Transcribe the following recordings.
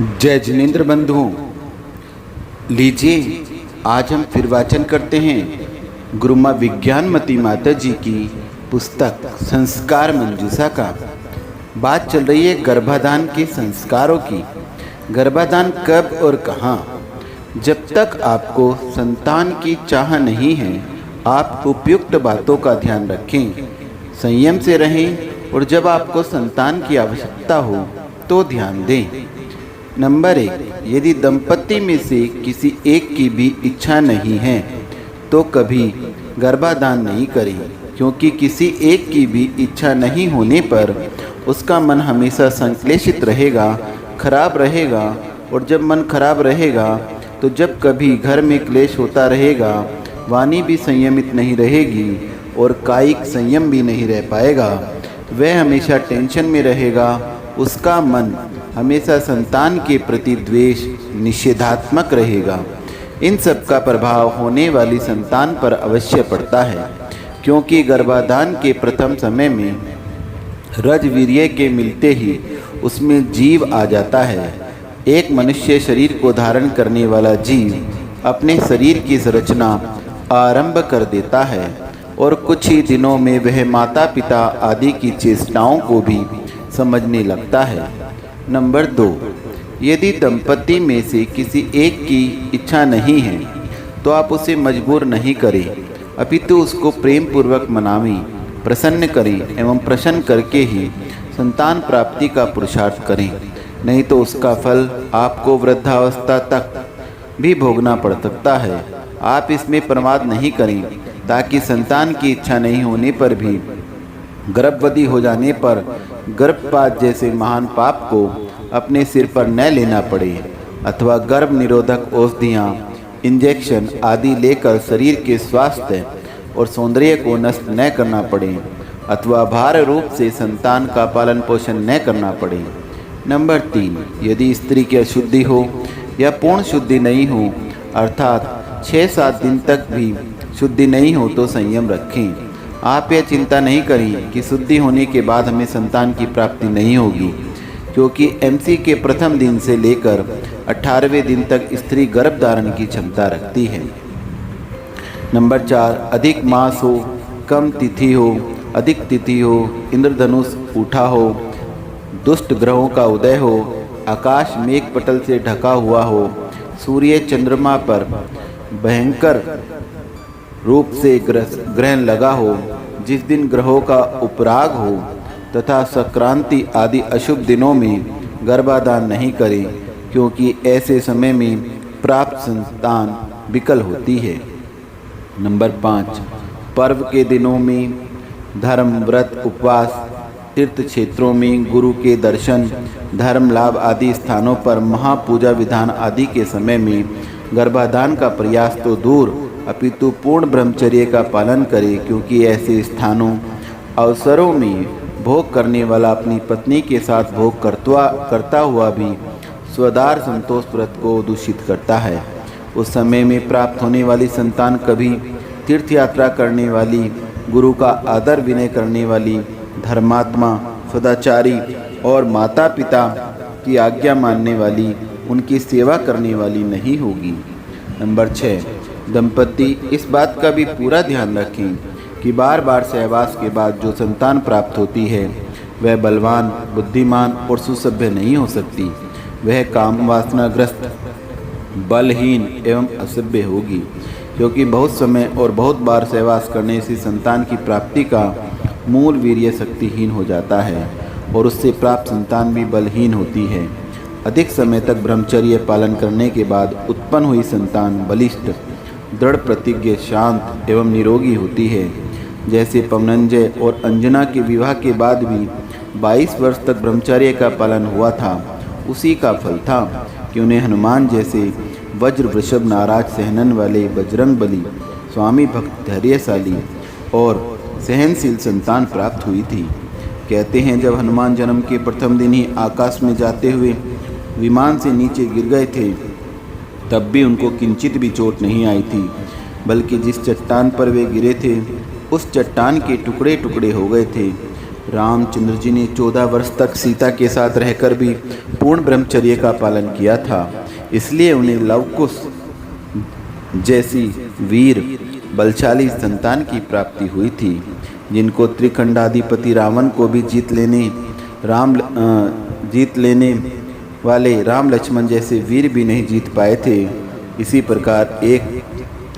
जय जिनेन्द्र बंधुओं, लीजिए आज हम फिर वाचन करते हैं गुरु माँ विज्ञानमती माता जी की पुस्तक संस्कार मंजूषा का। बात चल रही है गर्भाधान के संस्कारों की। गर्भाधान कब और कहाँ? जब तक आपको संतान की चाह नहीं है, आप उपयुक्त बातों का ध्यान रखें, संयम से रहें और जब आपको संतान की आवश्यकता हो तो ध्यान दें। नंबर 1, यदि दंपति में से किसी एक की भी इच्छा नहीं है तो कभी गर्भाधान नहीं करें, क्योंकि किसी एक की भी इच्छा नहीं होने पर उसका मन हमेशा संक्लेशित रहेगा, खराब रहेगा। और जब मन खराब रहेगा तो जब कभी घर में क्लेश होता रहेगा, वाणी भी संयमित नहीं रहेगी और कायिक संयम भी नहीं रह पाएगा। वह हमेशा टेंशन में रहेगा, उसका मन हमेशा संतान के प्रति द्वेष निषेधात्मक रहेगा। इन सब का प्रभाव होने वाली संतान पर अवश्य पड़ता है, क्योंकि गर्भाधान के प्रथम समय में रजवीर्य के मिलते ही उसमें जीव आ जाता है। एक मनुष्य शरीर को धारण करने वाला जीव अपने शरीर की संरचना आरंभ कर देता है और कुछ ही दिनों में वह माता पिता आदि की चेष्टाओं को भी समझने लगता है। नंबर 2, यदि दंपति में से किसी एक की इच्छा नहीं है तो आप उसे मजबूर नहीं करें, अपितु उसको प्रेम पूर्वक मनावें, प्रसन्न करें एवं प्रसन्न करके ही संतान प्राप्ति का पुरुषार्थ करें। नहीं तो उसका फल आपको वृद्धावस्था तक भी भोगना पड़ सकता है। आप इसमें प्रमाद नहीं करें, ताकि संतान की इच्छा नहीं होने पर भी गर्भवती हो जाने पर गर्भपात जैसे महान पाप को अपने सिर पर न लेना पड़े, अथवा गर्भ निरोधक औषधियाँ, इंजेक्शन आदि लेकर शरीर के स्वास्थ्य और सौंदर्य को नष्ट न करना पड़े, अथवा भार रूप से संतान का पालन पोषण न करना पड़े। नंबर 3, यदि स्त्री की अशुद्धि हो या पूर्ण शुद्धि नहीं हो, अर्थात 6-7 दिन तक भी शुद्धि नहीं हो तो संयम रखें। आप यह चिंता नहीं करें कि शुद्धि होने के बाद हमें संतान की प्राप्ति नहीं होगी, क्योंकि एमसी के प्रथम दिन से लेकर 18वें दिन तक स्त्री गर्भ धारण की क्षमता रखती है। नंबर 4, अधिक मास हो, कम तिथि हो, अधिक तिथि हो, इंद्रधनुष उठा हो, दुष्ट ग्रहों का उदय हो, आकाश मेघ पटल से ढका हुआ हो, सूर्य चंद्रमा पर भयंकर रूप से ग्रहण लगा हो, जिस दिन ग्रहों का उपराग हो, तथा संक्रांति आदि अशुभ दिनों में गर्भाधान नहीं करें, क्योंकि ऐसे समय में प्राप्त संतान विकल होती है। नंबर 5, पर्व के दिनों में धर्म, व्रत, उपवास, तीर्थ क्षेत्रों में गुरु के दर्शन, धर्म लाभ आदि स्थानों पर महापूजा विधान आदि के समय में गर्भाधान का प्रयास तो दूर, अपितु पूर्ण ब्रह्मचर्य का पालन करे, क्योंकि ऐसे स्थानों अवसरों में भोग करने वाला अपनी पत्नी के साथ भोग करता हुआ भी स्वदार संतोष व्रत को दूषित करता है। उस समय में प्राप्त होने वाली संतान कभी तीर्थ यात्रा करने वाली, गुरु का आदर विनय करने वाली, धर्मात्मा, सदाचारी और माता पिता की आज्ञा मानने वाली, उनकी सेवा करने वाली नहीं होगी। नंबर 6, दंपति इस बात का भी पूरा ध्यान रखें कि बार बार सहवास के बाद जो संतान प्राप्त होती है वह बलवान, बुद्धिमान और सुसभ्य नहीं हो सकती। वह काम वासनाग्रस्त, बलहीन एवं असभ्य होगी, क्योंकि बहुत समय और बहुत बार सहवास करने से संतान की प्राप्ति का मूल वीर्य शक्तिहीन हो जाता है और उससे प्राप्त संतान भी बलहीन होती है। अधिक समय तक ब्रह्मचर्य पालन करने के बाद उत्पन्न हुई संतान बलिष्ठ, दृढ़ प्रतिज्ञ, शांत एवं निरोगी होती है। जैसे पवनंजय और अंजना के विवाह के बाद भी 22 वर्ष तक ब्रह्मचर्य का पालन हुआ था, उसी का फल था कि उन्हें हनुमान जैसे वज्र वृषभ नाराज सहनन वाले बजरंग बली, स्वामी भक्त, धैर्यशाली और सहनशील संतान प्राप्त हुई थी। कहते हैं जब हनुमान जन्म के प्रथम दिन ही आकाश में जाते हुए विमान से नीचे गिर गए थे, तब भी उनको किंचित भी चोट नहीं आई थी, बल्कि जिस चट्टान पर वे गिरे थे उस चट्टान के टुकड़े टुकड़े हो गए थे। रामचंद्र जी ने 14 वर्ष तक सीता के साथ रहकर भी पूर्ण ब्रह्मचर्य का पालन किया था, इसलिए उन्हें लवकुश जैसी वीर बलशाली संतान की प्राप्ति हुई थी, जिनको त्रिखंडाधिपति रावण को भी जीत लेने वाले राम लक्ष्मण जैसे वीर भी नहीं जीत पाए थे। इसी प्रकार एक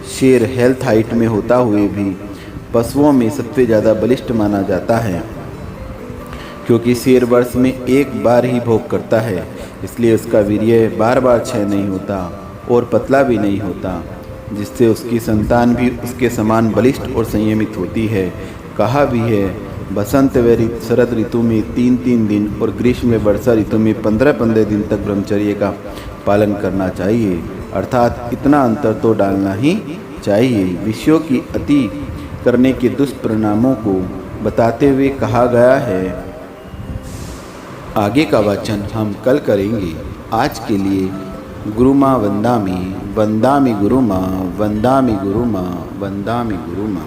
शेर हेल्थ हाइट में होता हुए भी पशुओं में सबसे ज़्यादा बलिष्ठ माना जाता है, क्योंकि शेर वर्ष में एक बार ही भोग करता है, इसलिए उसका वीर्य बार बार क्षय नहीं होता और पतला भी नहीं होता, जिससे उसकी संतान भी उसके समान बलिष्ठ और संयमित होती है। कहा भी है, बसंत व शरद ऋतु में 3-3 दिन और ग्रीष्म में वर्षा ऋतु में 15-15 दिन तक ब्रह्मचर्य का पालन करना चाहिए, अर्थात इतना अंतर तो डालना ही चाहिए। विषयों की अति करने के दुष्परिणामों को बताते हुए कहा गया है। आगे का वाचन हम कल करेंगे। आज के लिए गुरुमा वंदामि, वंदामि गुरुमा, वंदामि गुरुमा, वंदामि गुरुमा।